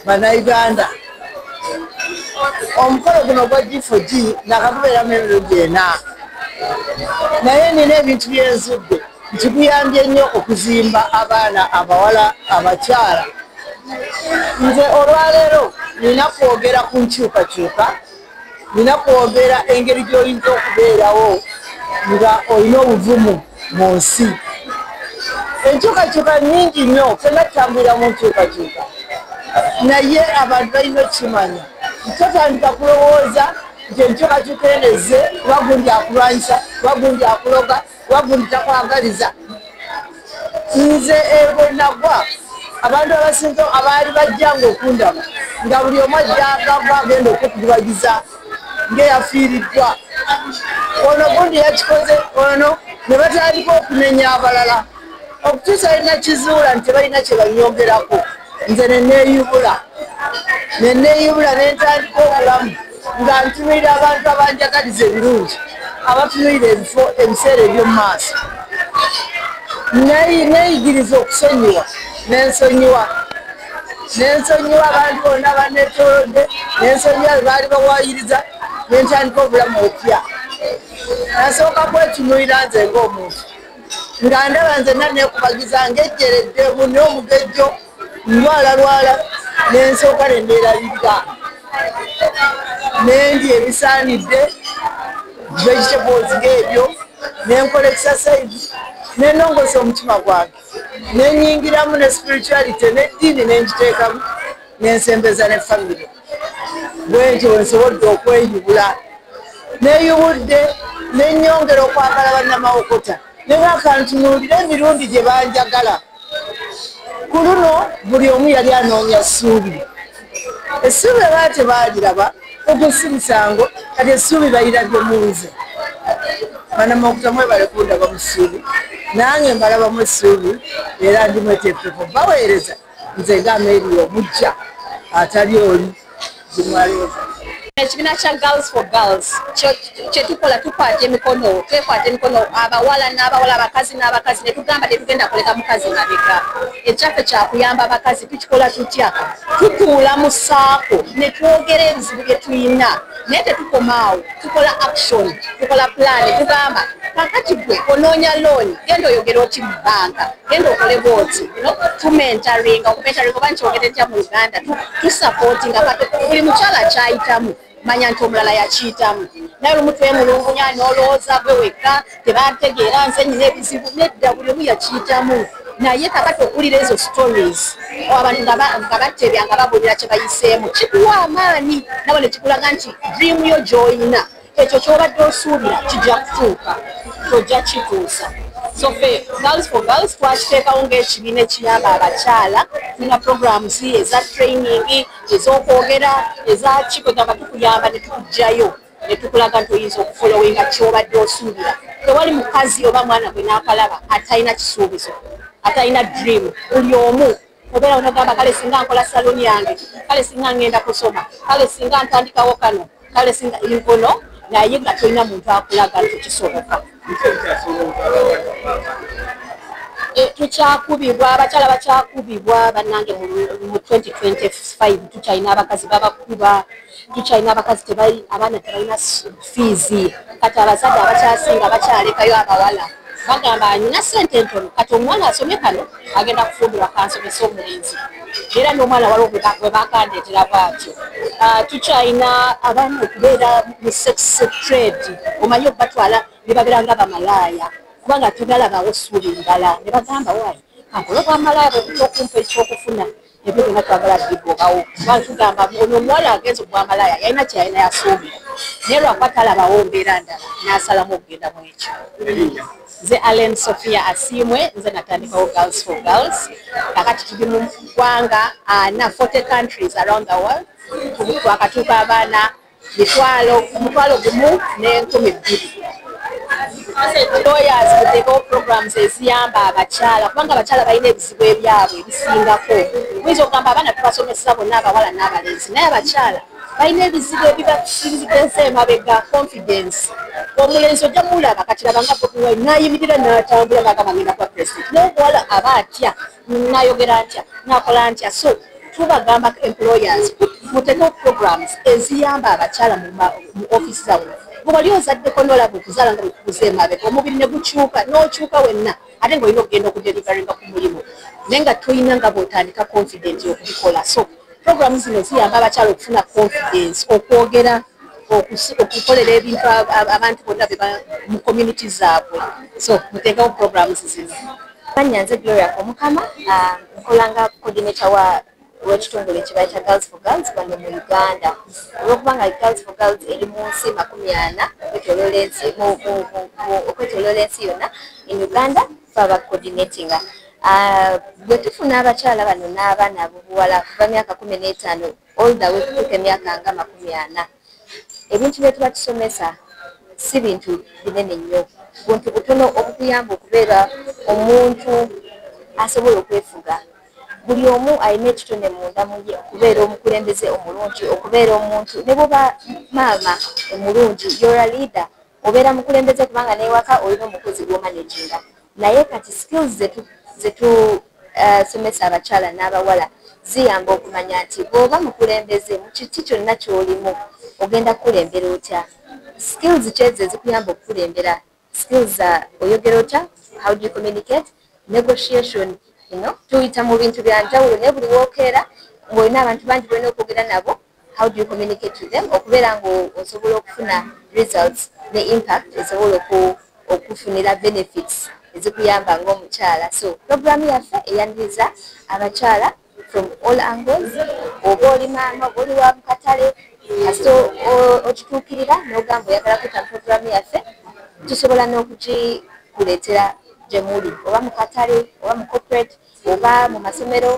Bannayuganda omukolo guno gwa G4G nakatubeeramu emirundi 4 naye nina ebintu byenzudde nti guyambye nnyo okuzimba abaana abawala abakyala. Nze olwaleero nina kwogera ku nkyukakyuka, nina kwogera engeri gy'oyinza okubeerawo nga olina obuvumu mu nsi. Enkyukakyuka nnyingi nnyo, ffenna tutambulira mu nkyukakyuka, naye abantu balina okukimanya. Totandika kulowooza nti enkyukakyuka enezze kuba gundi akulwanyisa, kuba gundi akuloga, kuba gundi takwagaliza. Nze bwe nagwa abantu abasinga abaali bajjanga okundaba nga buli omu ajjagava agenda okukubagiza ng'eyafiiriddwa. Ono gundi yakikoze, ono ne batandika okunenya abalala okutuusa alina kizuula nti tebalina kye banyongerako. Nze neneeyubula nentandika obulamu nga ntunuulira abantu abanjagaliza ebirungi, abatunuulira ebiseera eby'omu maaso. Neeyigiriza okusonyiwa, nensonyiwa abantu bonna banneetoolodde, nensonyiwa be baali bawaayiriza, nentandika obulamu opya. Nasooka kwetunuulira nze ng'omuntu nga ndaba nzenna neekubagiza ng'ejjeredde munne omugejjo ndwalalwala, nensooka neneerabirira nendya ebisaanidde vegetables ng'ebyo, nenkola exercise, nenongosa omutima gwange, nenyingiramu ne spirituality n'eddiini nengiteekamu, nensembeza ne family. Bwentyo wensobodde okweyubula. Neeyubudde nenyongera okwagala bannamawokota, nebakantunuulira emirundi gye banjagala. Ku luno buli omu yali anoonya ssuubi. Essuubi baba tebaaliraba okusi musango, kati essuubi bayirabye mu nze. Bannamawokota mwebale kundaba mu ssuubi, nange mbalabamu essuubi era ndi mweteefuteefu baweereza nze nga Mary omujja atali oli zimwaleeza. Ekibiina kya Girls for Girls kyetukola tukwata emikono, twekwata emikono abawala n'abawala, abakazi n'abakazi, ne tugamba tetugenda kuleka mukazi mabega. Ekyaffe kyakuyamba abakazi tukikola tutya? Tutuula mu saako ne twogera ebizibu bye tulina, naye tetukomaawo, tukola action, tukola plan, tugamba kakati gwe onoonya looni, genda oyogera oti mu bbanka, genda okole bwoti, tumentaringa. Okumentaringa oba nkyogere ntya mu Uganda, tusupportinga buli mukyala kyayitamu manya nti omulala yakiyitamu. Naye olumu twemulugunya n'olowooza gwe wekka tebategeera nze nyina ebizibu, nedda buli omu yakiyitamu. Naye kakati okuwulira ezo stories abantu nga batebya nga babuulira kye bayiseemu kikuwa amaanyi, nawe ne kikulaga nti dream yo gy'olina ekyo ky'obadde osuubira kijja kutuuka, tojja kituusa. So ffe Girls for Girls twakiteekawo ng'ekibiina ekiyamba abakyala. Tulina programs eza training, ez'okwogera, ezaki kwegamba tukuyamba ne tukugjayo ne tukulaga nti oyinza okufolowinga ky'obadde osuubira. Tewali mukazi oba mwana gwe n'akalaba atalina kisuubizo, atalina dream. Buli omu obeera onagamba kale singa nkola saloni yange, kale singa ngenda kusoma, kale singa ntandikawo kano, kale singa inkono, naye nga tolina muntu akulaga nti kisoboka. Tukyakubibwa, abakyala bakyakubibwa bannange mu 2025 tukyalina abakazi babakuba, tukyalina abakazi abaana tebalina fees. Kati abazadde abakyasinga bakyalekayo abawala bagamba nina ssente ntono, kati omwana asomye kano agenda kufumbirwa kansomesa omulenzi, era n'omwana waliwo bwe bakandeetera bwatyo. Tukyalina abaana okubeera mu sex trade, omanyi okubatwala ne babeera nga bamalaaya kubanga tebalabawo ssuubi ndala, ne bagamba waayi kankolo bwamalaaya bwe okumpa ekyokufuna ebyo byonna twagala bigobawo. Tugamba ono omuwala agenza obwamalaaya yalina kyeyalina yasuubira, naye lwakuba talabawo mbeera ndala n'asalamu okugenda mu ekyo. Nze Allen Sophia Asimwe, nze natandikawo Girls for Girls. Kakati tuli mu ggwanga 40 countries around the world. Twakatuuka abaana omutwalo gumu n'enkumi bbiri. Lawyers tuteekawo programs eziyamba abakyala kubanga abakyala balina ebizibu ebyabwe ebisingako. Muyinza okugamba abaana tubasomesa bonna abawala n'abalenzi, naye abakyala balina ebizibu ebibasirizigeza emabega, confidence. Omulenzi ojja mulaba kati laba nga bobiwayi n'ayimirira n'atambula ng'agamba ngenda kuba president, n'omuwala aba atya, n'ayogera atya, n'akola ntya. So tubagamba employers muteko programs eziyamba abakyala mu office zaabwe bw'oli ozaddeko n'olaba okuzaala nga bekukuzeemabeka omubiri ne gukyuka n'okyuka wenna ate ng'olina okugenda okudelivaringa ku mulimu naye nga toyina nga bw'otandika confident okubikola so programs zino ziyamba abakyala okufuna confidence okwogera okukolera ebintu abantu bonna mu community zaabwe so muteekawo programs zino. Nyanze Gloria Omukama nkolanga coordinator w'ekitongole kye bayita Girls for Girls wano mu Uganda. Olwokubanga Girls for Girls eri mu nsi 40 okwetooloola ensi yonna in Uganda fe aba coordinating. Bwe tufuna abakyala bano n'abaana abobuwala kuva myaka 15 all the way kutuuka emyaka nga 40 ebintu bye tuba tusomesa si bintu binene nnyo buntu butono obukuyamba okubeera omuntu asobola okwefuga buli omu alina ekitone munda muye okubeera omukulembeze omulungi okubeera omuntu ne bwoba maama omulungi you're a leader obeera mukulembeze kubanga n'ewaka olina omukozi gw'omanaginga naye kati skills zetu somesa abakyala n'abawala ziyamba okumanya nti bw'oba mukulembeze mu kiti kyonna ky'olimu ogenda kukulembera otya skills kyezo ezikuyamba okukulembera skills oyogera otya how do you communicate negotiation tuyita mu bintu bya njawulo naye buli wookeera ng'olina abantu bangi bolina okwogera nabo how do you communicate to them okubeera ng'osobola okufuna results ne impact esobola okufunira benefits ezikuyamba ng'omukyala so programu yaffe eyaniriza abakyala from all angles oba oli maama oba oli wa mukatale kasita okituukirira n'ogamba oyagala kweta programu yaffe tusobola n'okugikuleetera gye muli oba mu katale oba mu corporate oba mu masomero